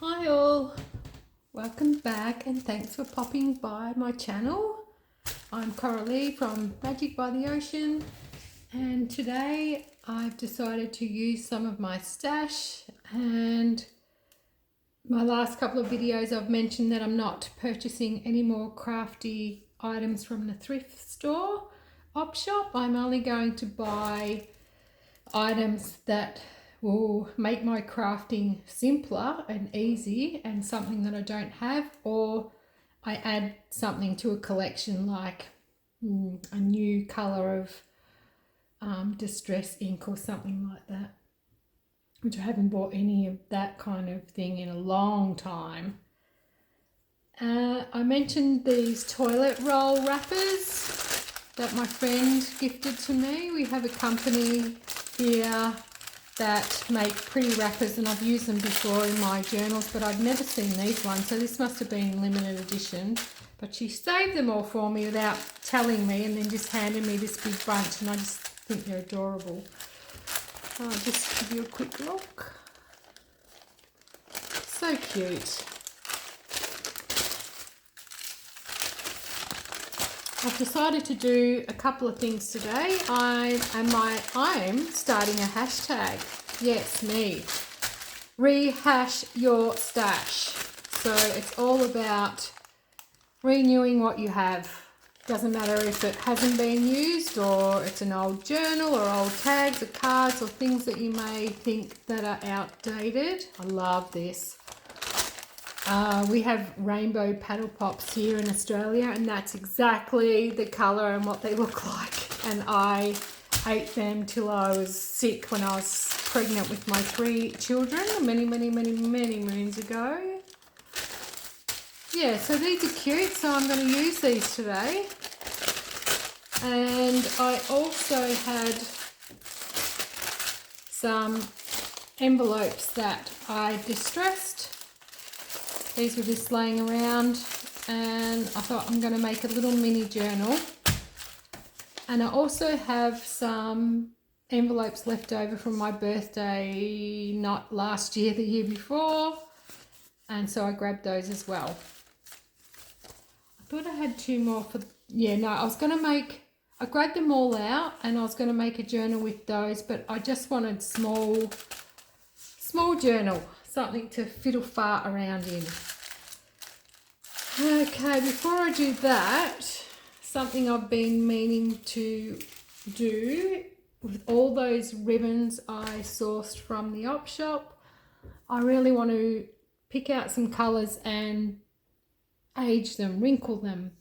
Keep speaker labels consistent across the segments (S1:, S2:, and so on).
S1: Hi all, welcome back and thanks for popping by my channel. I'm Coralie from Magic by the Ocean, and today I've decided to use some of my stash. And my last couple of videos I've mentioned that I'm not purchasing any more crafty items from the thrift store op shop. I'm only going to buy items that will make my crafting simpler and easy, and something that I don't have, or I add something to a collection like a new colour of distress ink or something like that, which I haven't bought any of that kind of thing in a long time. I mentioned these toilet roll wrappers that my friend gifted to me. We have a company here that make pretty wrappers, and I've used them before in my journals, but I'd never seen these ones, so this must have been limited edition. But she saved them all for me without telling me, and then just handed me this big bunch, and I just think they're adorable. I'll just give you a quick look. So cute. I've decided to do a couple of things today. I'm starting a hashtag. Yes, me. Rehash your stash. So it's all about renewing what you have. Doesn't matter if it hasn't been used, or it's an old journal, or old tags or cards or things that you may think that are outdated. I love this. We have rainbow paddle pops here in Australia, and that's exactly the colour and what they look like. And I ate them till I was sick when I was pregnant with my 3 children many moons ago. Yeah, so these are cute, so I'm going to use these today. And I also had some envelopes that I distressed. These were just laying around, and I thought I'm going to make a little mini journal. And I also have some envelopes left over from my birthday, not last year, the year before. And so I grabbed those as well. I thought I had 2 more for, I grabbed them all out, and I was going to make a journal with those, but I just wanted small journal. Something to fiddle fart around in. Okay, before I do that, something I've been meaning to do with all those ribbons I sourced from the op shop, I really want to pick out some colours and age them, wrinkle them.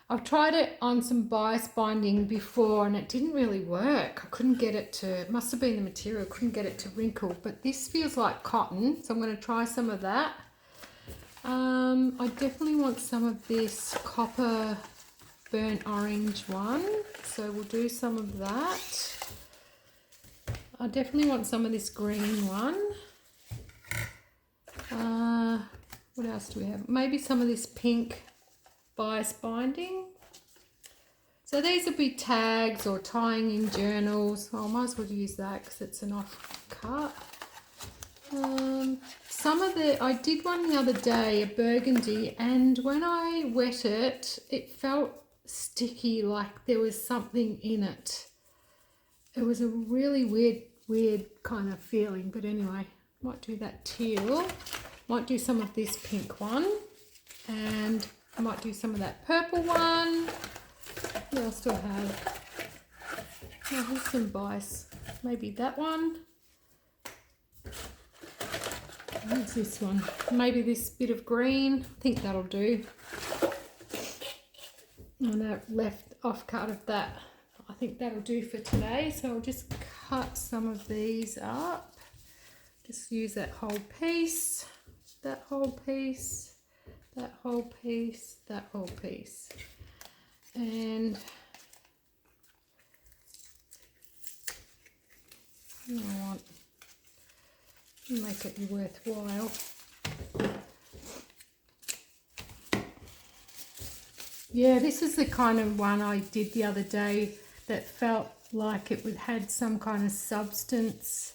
S1: I've tried it on some bias binding before and it didn't really work. I couldn't get it to, it must have been the material, couldn't get it to wrinkle, but this feels like cotton, so I'm going to try some of that. I definitely want some of this copper burnt orange one, so we'll do some of that. I definitely want some of this green one. What else do we have? Maybe some of this pink bias binding. So these will be tags or tying in journals. Well, I might as well use that because it's an off cut. I did one the other day, a burgundy, and when I wet it, it felt sticky, like there was something in it. It was a really weird kind of feeling, but anyway, might do that teal. Might do some of this pink one, and I might do some of that purple one. What else do I have? I have some bias. Maybe that one. What's this one? Maybe this bit of green. I think that'll do. And that left off cut of that. I think that'll do for today. So I'll just cut some of these up. Just use that whole piece. That whole piece, that whole piece, that whole piece. And I want to make it worthwhile. Yeah, this is the kind of one I did the other day that felt like it had some kind of substance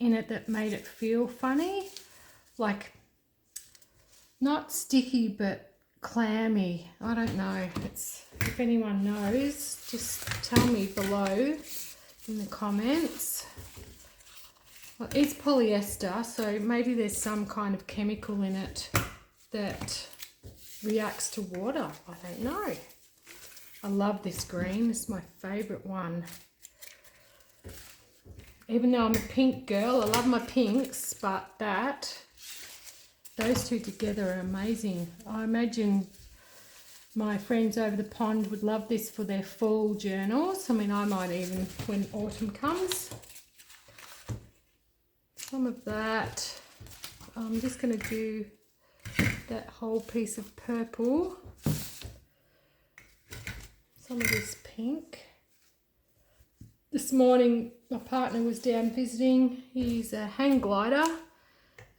S1: in it that made it feel funny. Like not sticky but clammy. I don't know. It's, if anyone knows, just tell me below in the comments. Well, it's polyester, so maybe there's some kind of chemical in it that reacts to water. I don't know. I love this green. It's my favourite one. Even though I'm a pink girl, I love my pinks, but those two together are amazing. I imagine my friends over the pond would love this for their fall journals. I mean, I might even when autumn comes. Some of that. I'm just going to do that whole piece of purple. Some of this pink. This morning my partner was down visiting. He's a hang glider,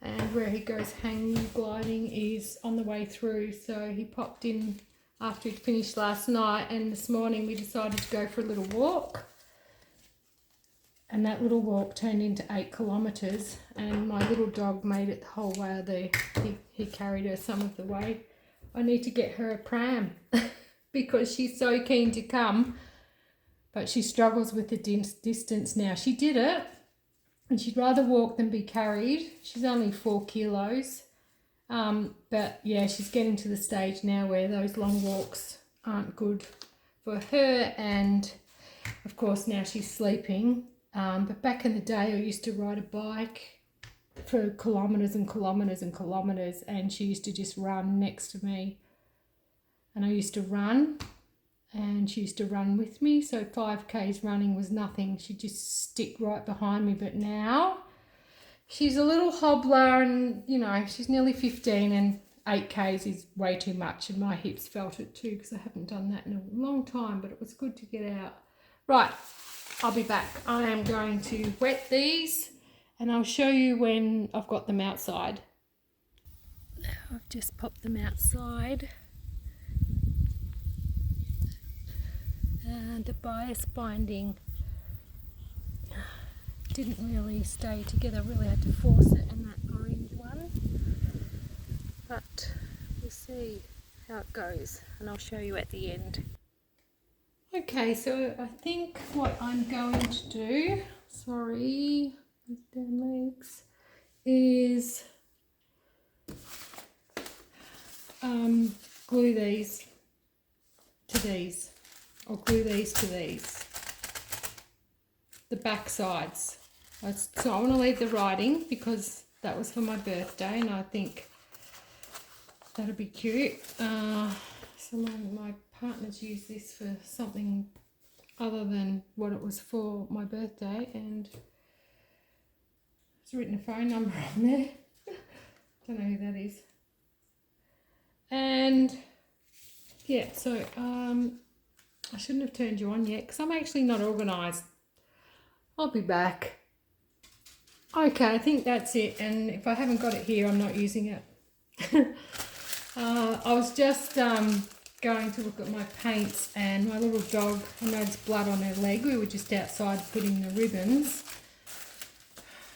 S1: and where he goes hang gliding is on the way through, so he popped in after he'd finished last night, and this morning we decided to go for a little walk, and that little walk turned into 8 kilometres, and my little dog made it the whole way there. He carried her some of the way. I need to get her a pram because she's so keen to come, but she struggles with the distance now. She did it, and she'd rather walk than be carried. She's only 4 kilos. But yeah, she's getting to the stage now where those long walks aren't good for her, and of course now she's sleeping. But back in the day I used to ride a bike for kilometres and kilometres and kilometres, and she used to just run next to me, and I used to run and she used to run with me, so 5Ks running was nothing. She'd just stick right behind me. But now she's a little hobbler, and you know, she's nearly 15, and 8Ks is way too much, and my hips felt it too because I haven't done that in a long time, but it was good to get out. Right, I'll be back. I am going to wet these and I'll show you when I've got them outside. I've just popped them outside. And the bias binding didn't really stay together. I really had to force it in that orange one, but we'll see how it goes, and I'll show you at the end. Okay, so I think what I'm going to do, sorry, down legs, is glue these to these, or glue these to these, the back sides. So I want to leave the writing because that was for my birthday, and I think that'll be cute. So my partner's used this for something other than what it was for my birthday, and it's written a phone number on there. Don't know who that is. And yeah, so I shouldn't have turned you on yet because I'm actually not organised. I'll be back. Okay, I think that's it, and if I haven't got it here, I'm not using it. I was just going to look at my paints, and my little dog, I noticed blood on her leg. We were just outside putting the ribbons,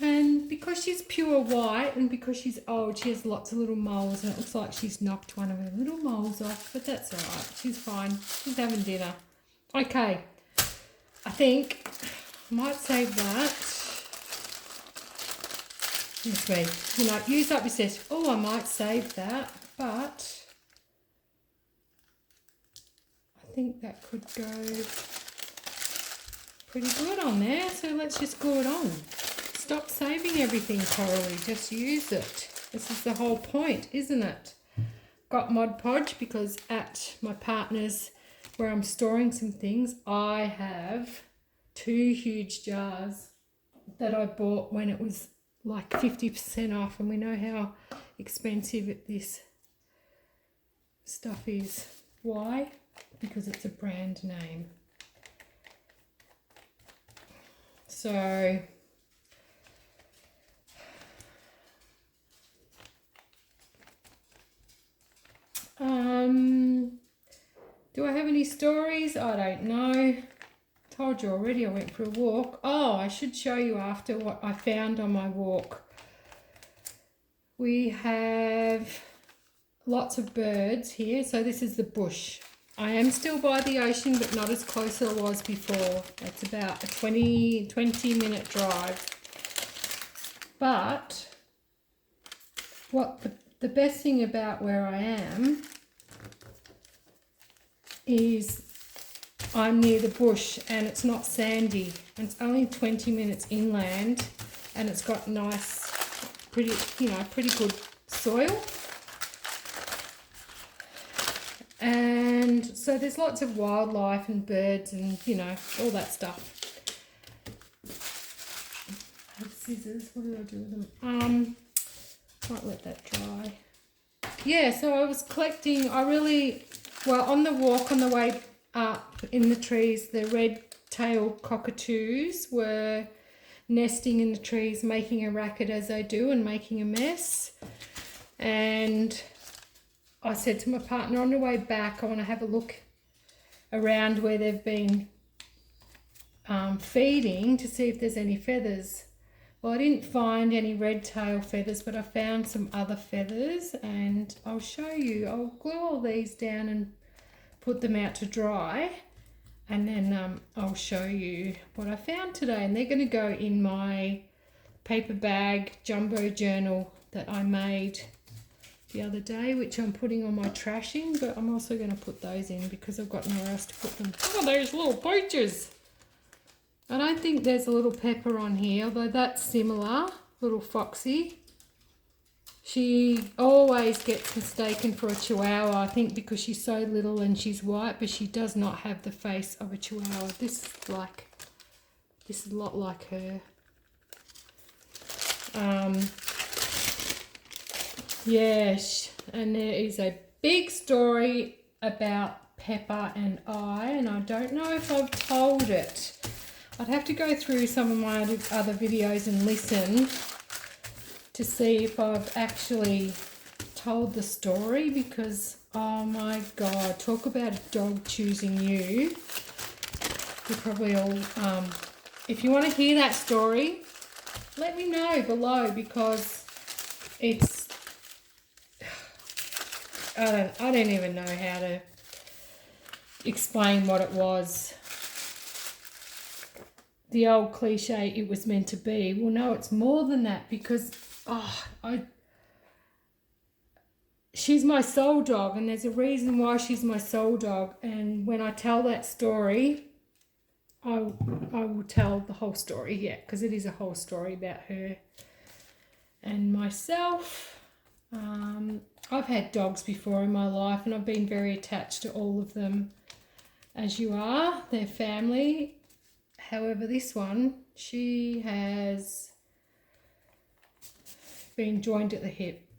S1: and because she's pure white and because she's old, she has lots of little moles, and it looks like she's knocked one of her little moles off, but that's all right. She's fine. She's having dinner. Okay, I think I might save that. This way, you know, use up your set. Oh, I might save that, but I think that could go pretty good on there. So let's just glue it on. Stop saving everything, Coralie. Just use it. This is the whole point, isn't it? Got Mod Podge because at my partner's, where I'm storing some things, I have 2 huge jars that I bought when it was like 50% off, and we know how expensive this stuff is. Why? Because it's a brand name. So do I have any stories? I don't know. Told you already I went for a walk. Oh, I should show you after what I found on my walk. We have lots of birds here. So this is the bush. I am still by the ocean, but not as close as I was before. It's about a 20-minute drive. But what the best thing about where I am is I'm near the bush and it's not sandy. And it's only 20 minutes inland and it's got nice, pretty good soil. And so there's lots of wildlife and birds and, all that stuff. I have scissors. What did I do with them? Might let that dry. Yeah, so I was collecting, on the walk on the way up in the trees, the red-tailed cockatoos were nesting in the trees, making a racket as they do and making a mess. And I said to my partner, on the way back, I want to have a look around where they've been feeding to see if there's any feathers. Well, I didn't find any red tail feathers, but I found some other feathers, and I'll show you. I'll glue all these down and put them out to dry, and then I'll show you what I found today. And they're going to go in my paper bag jumbo journal that I made the other day, which I'm putting on my trash in, but I'm also going to put those in because I've got nowhere else to put them. Oh, those little pooches. I don't think there's a little pepper on here, although that's similar, little Foxy. She always gets mistaken for a chihuahua, I think because she's so little and she's white, but she does not have the face of a chihuahua. This is a lot like her. Yes, and there is a big story about Pepper and I don't know if I've told it. I'd have to go through some of my other videos and listen to see if I've actually told the story, because, oh my God, talk about a dog choosing you. You probably all, if you want to hear that story, let me know below, because it's, I don't even know how to explain what it was. The old cliche, it was meant to be. Well, no, it's more than that, because she's my soul dog, and there's a reason why she's my soul dog. And when I tell that story, I will tell the whole story, yeah, because it is a whole story about her and myself. I've had dogs before in my life, and I've been very attached to all of them, as you are, their family. However, this one, she has been joined at the hip.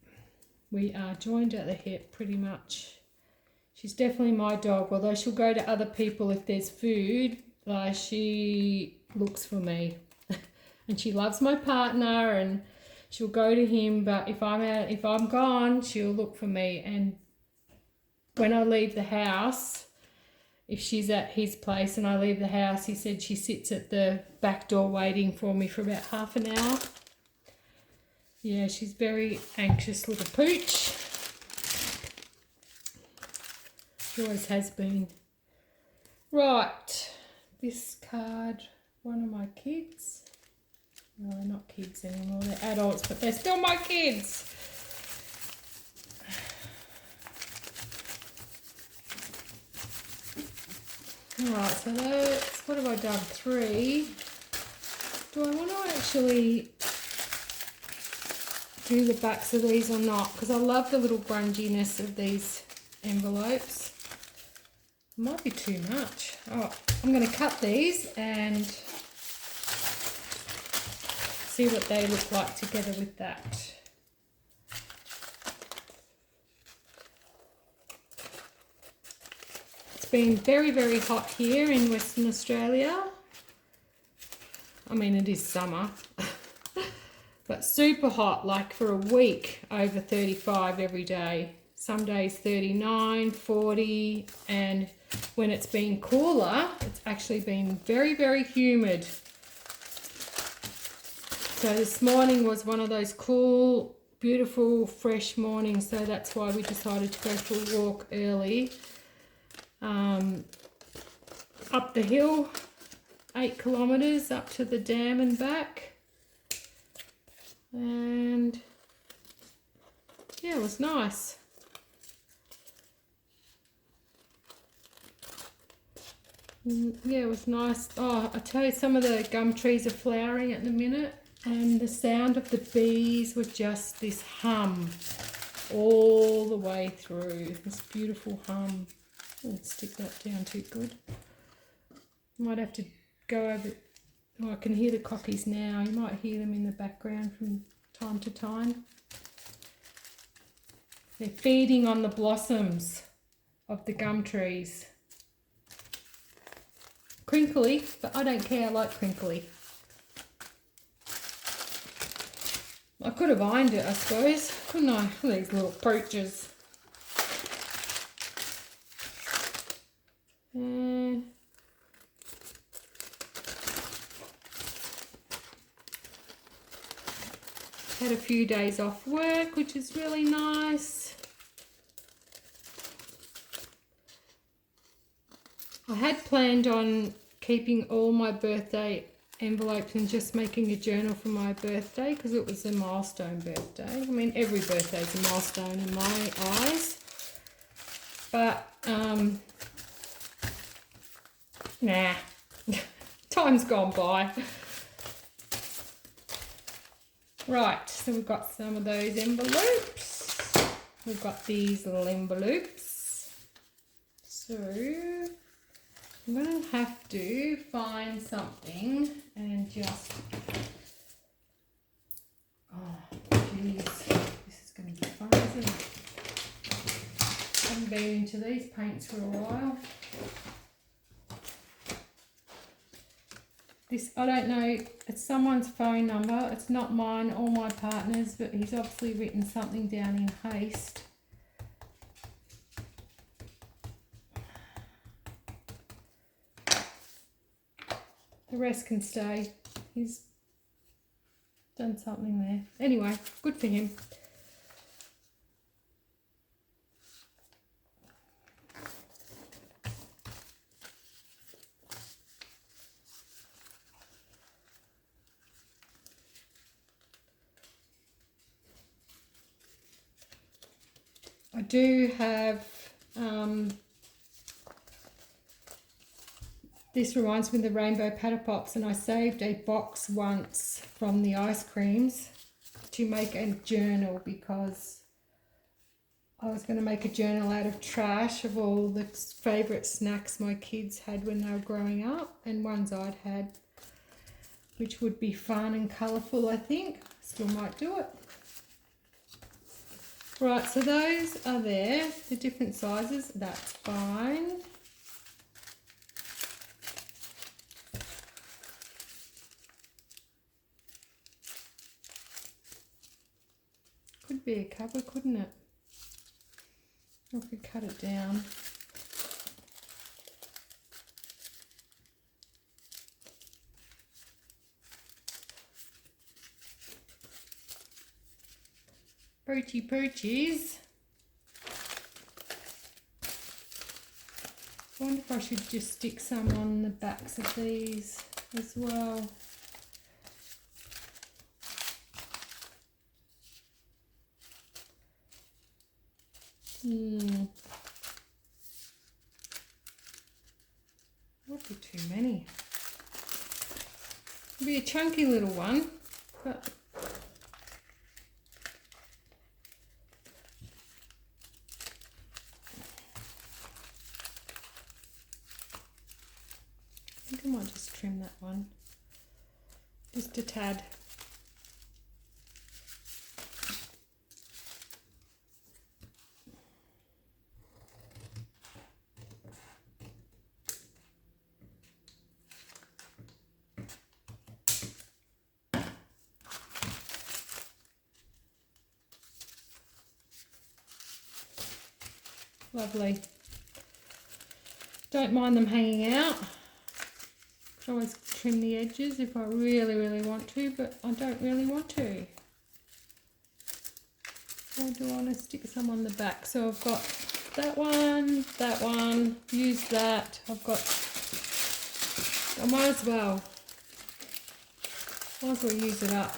S1: We are joined at the hip pretty much. She's definitely my dog, although she'll go to other people if there's food. She looks for me. And she loves my partner and she'll go to him, but if I'm gone, she'll look for me. And when I leave the house, if she's at his place and I leave the house, he said she sits at the back door waiting for me for about half an hour. Yeah, she's very anxious little pooch. She always has been. Right, this card, one of my kids. No, they're not kids anymore, they're adults, but they're still my kids. Alright, so that's, what have I done? 3. Do I want to actually do the backs of these or not? Because I love the little grunginess of these envelopes. It might be too much. Oh, I'm going to cut these and see what they look like together with that. It's been very, very hot here in Western Australia. I mean, it is summer, but super hot, like for a week, over 35 every day. Some days 39, 40, and when it's been cooler, it's actually been very, very humid. So this morning was one of those cool beautiful fresh morning, so that's why we decided to go for a walk early. Up the hill, 8 kilometres up to the dam and back. And yeah, it was nice. Yeah, it was nice. Oh, I tell you, some of the gum trees are flowering at the minute, and the sound of the bees were just this hum all the way through. This beautiful hum. Let's stick that down too good. Might have to go over. Oh, I can hear the cockies now. You might hear them in the background from time to time. They're feeding on the blossoms of the gum trees. Crinkly, but I don't care. I like crinkly. I could have ironed it, I suppose, couldn't I? These little pooches. Had a few days off work, which is really nice. I had planned on keeping all my birthday envelopes and just making a journal for my birthday because it was a milestone birthday. I mean, every birthday is a milestone in my eyes. But, nah, time's gone by. Right, so we've got some of those envelopes. We've got these little envelopes. So I'm going to have to find something and just, oh geez, this is going to be fun, isn't it? I haven't been into these paints for a while. This, I don't know, it's someone's phone number. It's not mine or my partner's, but he's obviously written something down in haste. The rest can stay. He's done something there. Anyway, good for him. I do have, this reminds me of the rainbow patter pops, and I saved a box once from the ice creams to make a journal because I was going to make a journal out of trash of all the favourite snacks my kids had when they were growing up and ones I'd had, which would be fun and colourful, I think. Still might do it. Right, so those are there, the different sizes, that's fine. Could be a cover, couldn't it? I could cut it down. Poochies. I wonder if I should just stick some on the backs of these as well. Might be too many. It'll be a chunky little one, but I think I might just trim that one, just a tad. Lovely. Don't mind them hanging out. Could always trim the edges if I really want to, but I don't really want to. or do I want to stick some on the back? So I've got that one, use that. I might as well use it up.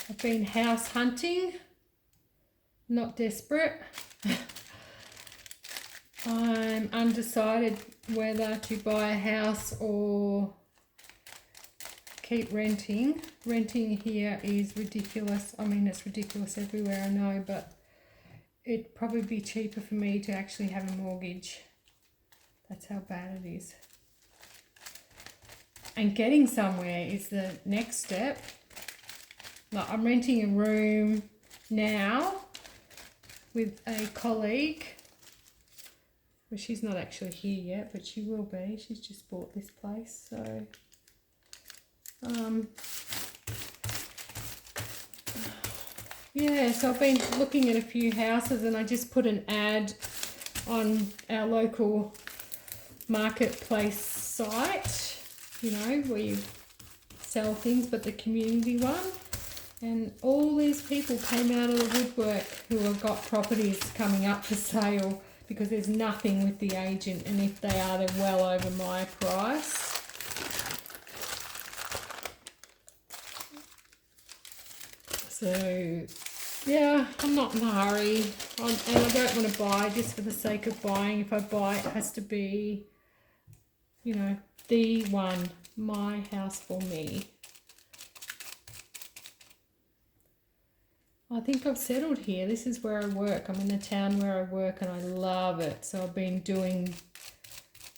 S1: I've been house hunting, not desperate. I'm undecided whether to buy a house or keep renting. Renting here is ridiculous. I mean, it's ridiculous everywhere, I know, but it'd probably be cheaper for me to actually have a mortgage. That's how bad it is. And getting somewhere is the next step. Like, I'm renting a room now with a colleague. Well, she's not actually here yet, but she will be. She's just bought this place, so yeah, so I've been looking at a few houses, and I just put an ad on our local marketplace site, you know, where you sell things, but the community one. And all these people came out of the woodwork who have got properties coming up for sale, because there's nothing with the agent, and if they are, they're well over my price. So yeah, I'm not in a hurry, and I don't want to buy just for the sake of buying. If I buy, it has to be, you know, the one, my house for me. I think I've settled here. This is where I work. I'm in the town where I work, and I love it. So I've been doing,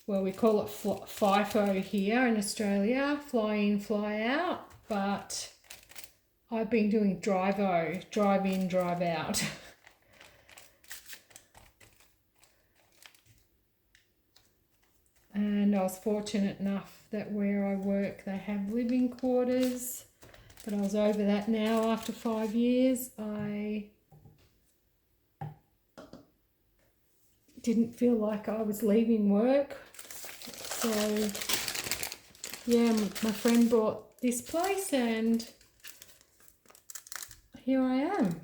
S1: well, we call it FIFO here in Australia, fly in, fly out, but I've been doing drive-o, drive in, drive out. And I was fortunate enough that where I work, they have living quarters. But I was over that now after 5 years. I didn't feel like I was leaving work. So, yeah, my friend bought this place, and here I am.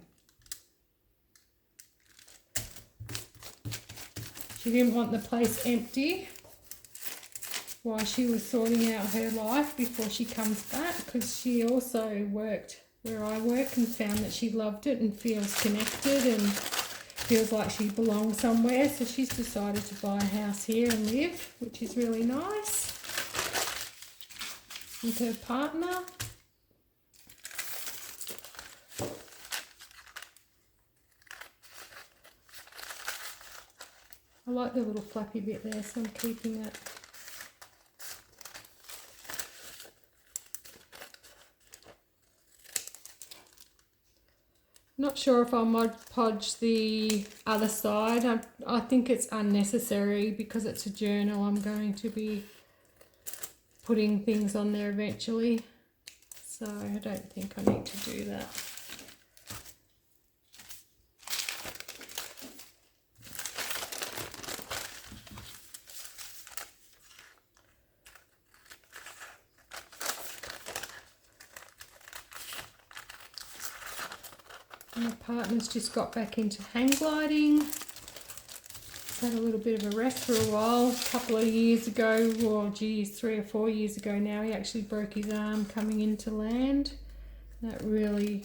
S1: She didn't want the place empty while she was sorting out her life before she comes back, because she also worked where I work and found that she loved it and feels connected and feels like she belongs somewhere. So she's decided to buy a house here and live, which is really nice, with her partner. I like the little flappy bit there, so I'm keeping it. Not sure if I'll Mod Podge the other side. I think it's unnecessary because it's a journal. I'm going to be putting things on there eventually, so I don't think I need to do that. My partner's just got back into hang gliding. He's had a little bit of a rest for a while. A couple of years ago, well, geez, 3 or 4 years ago now, he actually broke his arm coming into land. That really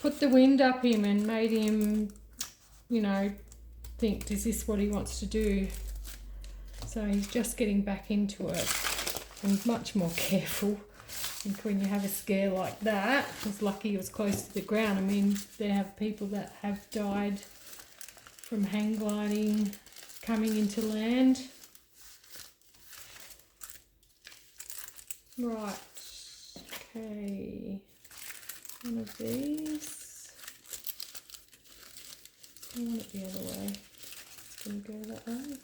S1: put the wind up him and made him, you know, think, is this what he wants to do? So he's just getting back into it, and he's much more careful. I think when you have a scare like that, I was lucky he was close to the ground. I mean, there have people that have died from hang gliding coming into land. Right, okay, one of these. I want it the other way. It's going to go that way.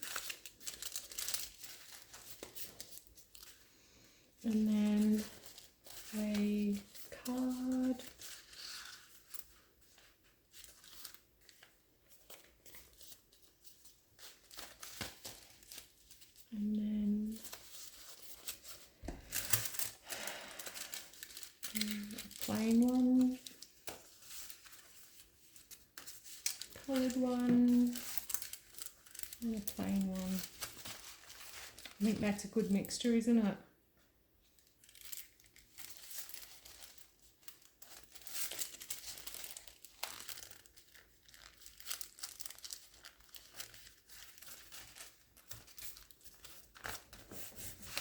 S1: And then a card. plain one, coloured one, and a plain one. I think that's a good mixture, isn't it?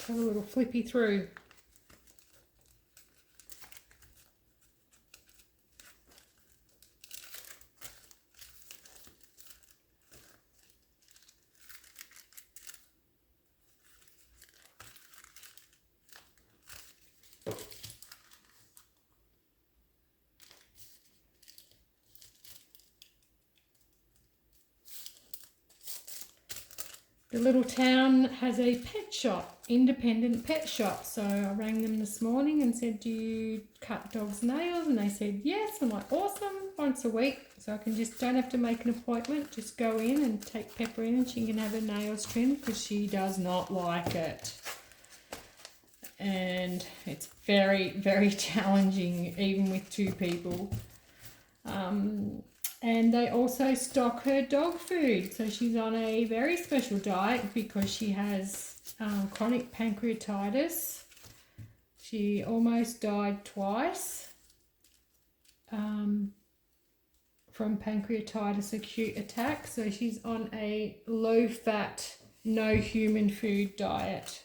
S1: Have a little flippy through. The little town has a pet shop, independent pet shop. So I rang them this morning and said, do you cut dogs' nails? And they said, yes. I'm like, awesome, once a week. So I can don't have to make an appointment, just go in and take Pepper in and she can have her nails trimmed because she does not like it. And it's very, very challenging, even with two people. And they also stock her dog food. So she's on a very special diet because she has chronic pancreatitis. She almost died twice from pancreatitis acute attack. So she's on a low-fat, no human food diet.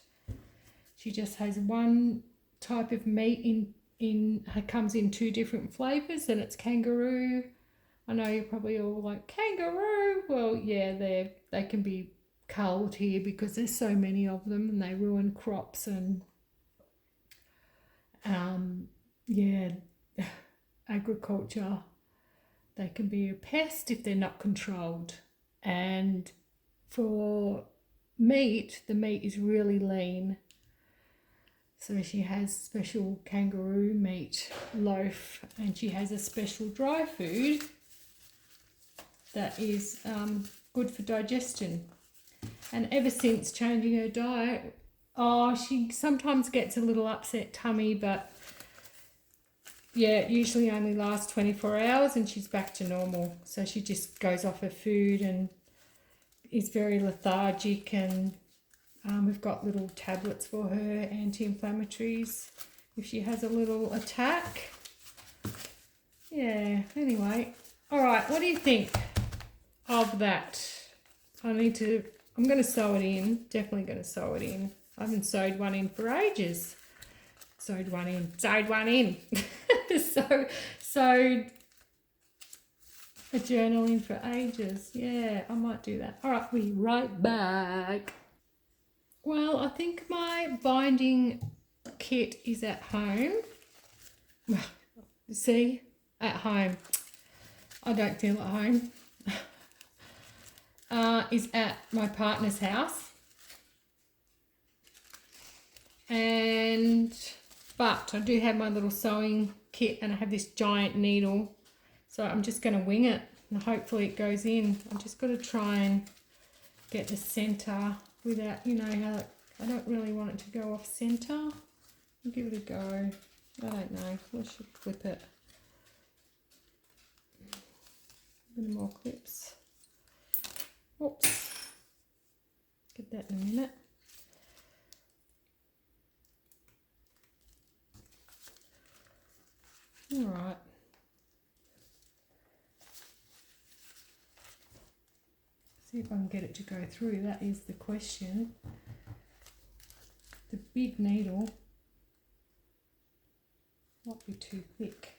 S1: She just has one type of meat comes in 2 different flavours, and it's kangaroo. I know you're probably all like, kangaroo? Well, yeah, they can be culled here because there's so many of them and they ruin crops and, yeah, agriculture. They can be a pest if they're not controlled. And for meat, the meat is really lean. So she has special kangaroo meat loaf and she has a special dry food that is good for digestion. And ever since changing her diet, she sometimes gets a little upset tummy, but yeah, it usually only lasts 24 hours and she's back to normal. So she just goes off her food and is very lethargic, and we've got little tablets for her, anti-inflammatories, if she has a little attack. Yeah, anyway. All right, what do you think of that? I'm going to sew it in. Definitely going to sew it in. I haven't sewed one in for ages. Sewed one in. Sewed a journal in for ages. Yeah, I might do that. All right, we'll be right back. Well, I think my binding kit is at home. See, at home. I don't feel at home. Is at my partner's house. But I do have my little sewing kit and I have this giant needle. So I'm just going to wing it and hopefully it goes in. I've just got to try and get the centre without, how I don't really want it to go off centre. I'll give it a go. I don't know. I should clip it. A bit more clips. Oops. Get that in a minute. All right. See if I can get it to go through. That is the question. The big needle might be too thick.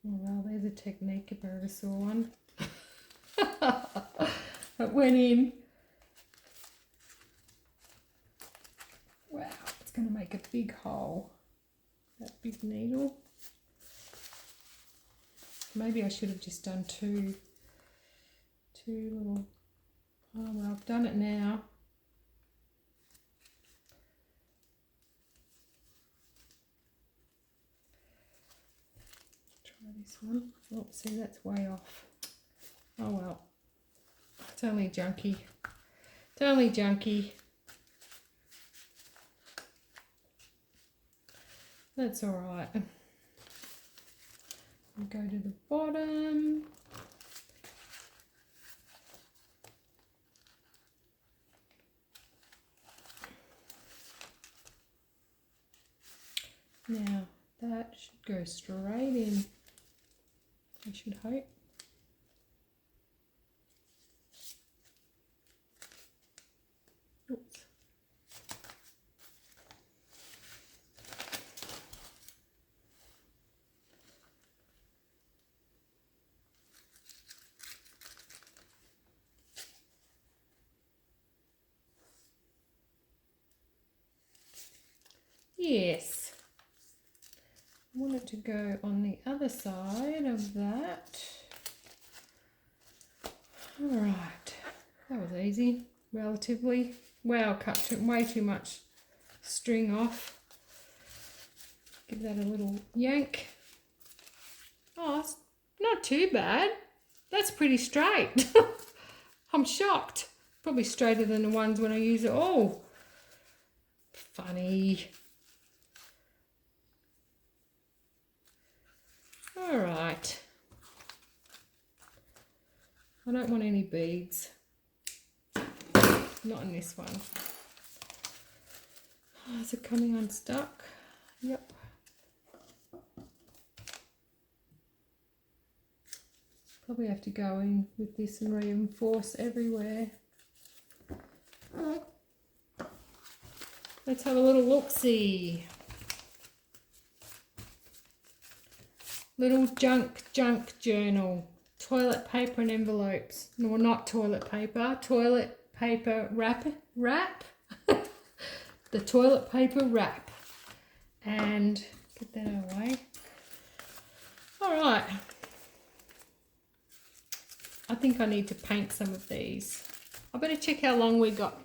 S1: Oh, well, there's a technique if I ever saw one. It went in. Wow, it's going to make a big hole. That big needle. Maybe I should have just done two little. Oh well, I've done it now. Try this one. Oh, see, that's way off. Oh well. It's only junky. It's only junky. That's all right. I'll go to the bottom. Now that should go straight in, I should hope. Oops. Yes. I want it to go on the other side of that. All right. That was easy, relatively. Wow, cut way too much string off. Give that a little yank. Oh, it's not too bad. That's pretty straight. I'm shocked. Probably straighter than the ones when I use it all. Funny. All right. I don't want any beads. Not in this one. Oh, is it coming unstuck? Yep. Probably have to go in with this and reinforce everywhere. Let's have a little look-see. Little junk journal. Toilet paper and envelopes. No, not toilet paper. Toilet paper wrap. The toilet paper wrap. And get that out of the way. All right. I think I need to paint some of these. I better check how long we got.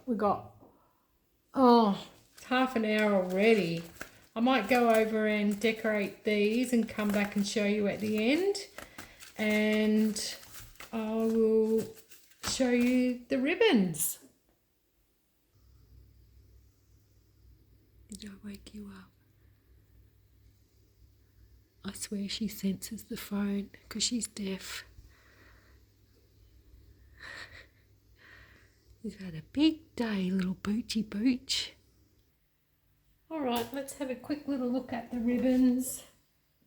S1: Oh, it's half an hour already. I might go over and decorate these and come back and show you at the end. And I will show you the ribbons. Did I wake you up? I swear she senses the phone because she's deaf. You've had a big day, little Boochy Booch. All right, let's have a quick little look at the ribbons.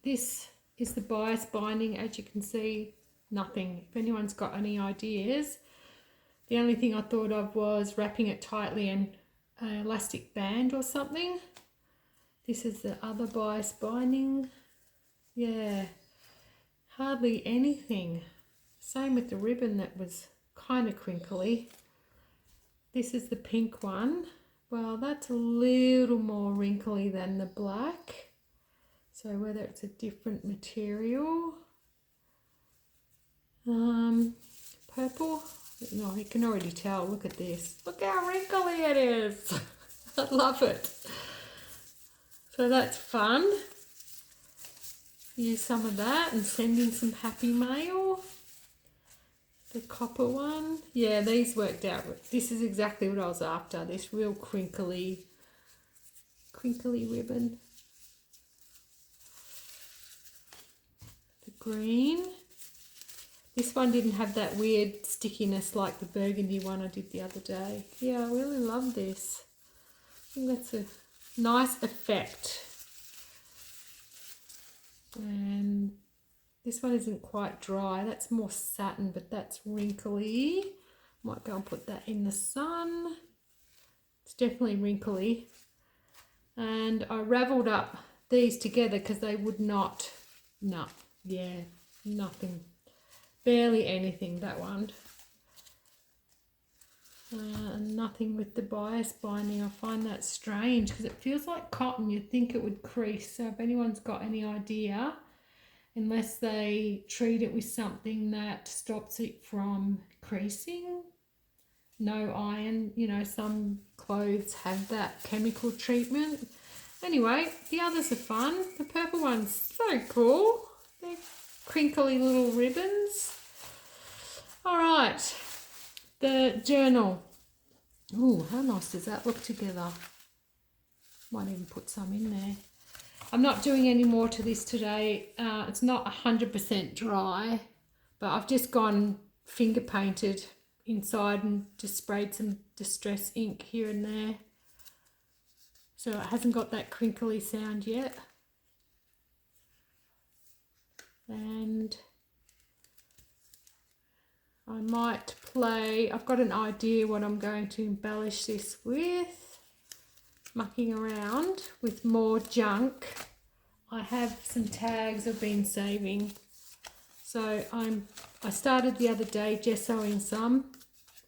S1: This is the bias binding. As you can see, nothing. If anyone's got any ideas, the only thing I thought of was wrapping it tightly in an elastic band or something. This is the other bias binding. Yeah, hardly anything. Same with the ribbon, that was kind of crinkly. This is the pink one. Well, that's a little more wrinkly than the black. So whether it's a different material. Purple. No, you can already tell. Look at this. Look how wrinkly it is. I love it. So that's fun. Use some of that and send in some happy mail. The copper one. Yeah, these worked out. This is exactly what I was after. This real crinkly ribbon. The green. This one didn't have that weird stickiness like the burgundy one I did the other day. Yeah, I really love this. I think that's a nice effect. And this one isn't quite dry. That's more satin, but that's wrinkly. Might go and put that in the sun. It's definitely wrinkly. And I ravelled up these together because they would not. No, yeah, nothing. Barely anything, that one. Nothing with the bias binding. I find that strange because it feels like cotton. You'd think it would crease. So if anyone's got any idea, unless they treat it with something that stops it from creasing. No iron, you know, some clothes have that chemical treatment. Anyway, the others are fun. The purple one's so cool. They're crinkly little ribbons. All right, the journal. Ooh, how nice does that look together? Might even put some in there. I'm not doing any more to this today. It's not 100% dry, but I've just gone finger painted inside and just sprayed some distress ink here and there. So it hasn't got that crinkly sound yet. And I might play, I've got an idea what I'm going to embellish this with. Mucking around with more junk. I have some tags I've been saving. So I started the other day gessoing some,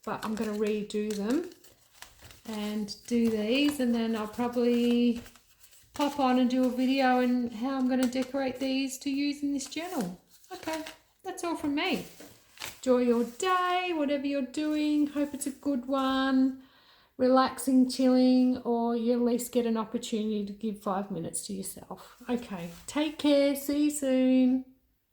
S1: but I'm going to redo them and do these, and then I'll probably pop on and do a video on how I'm going to decorate these to use in this journal. Okay, that's all from me. Enjoy your day, whatever you're doing. Hope it's a good one. Relaxing, chilling, or you at least get an opportunity to give 5 minutes to yourself. Okay, take care. See you soon.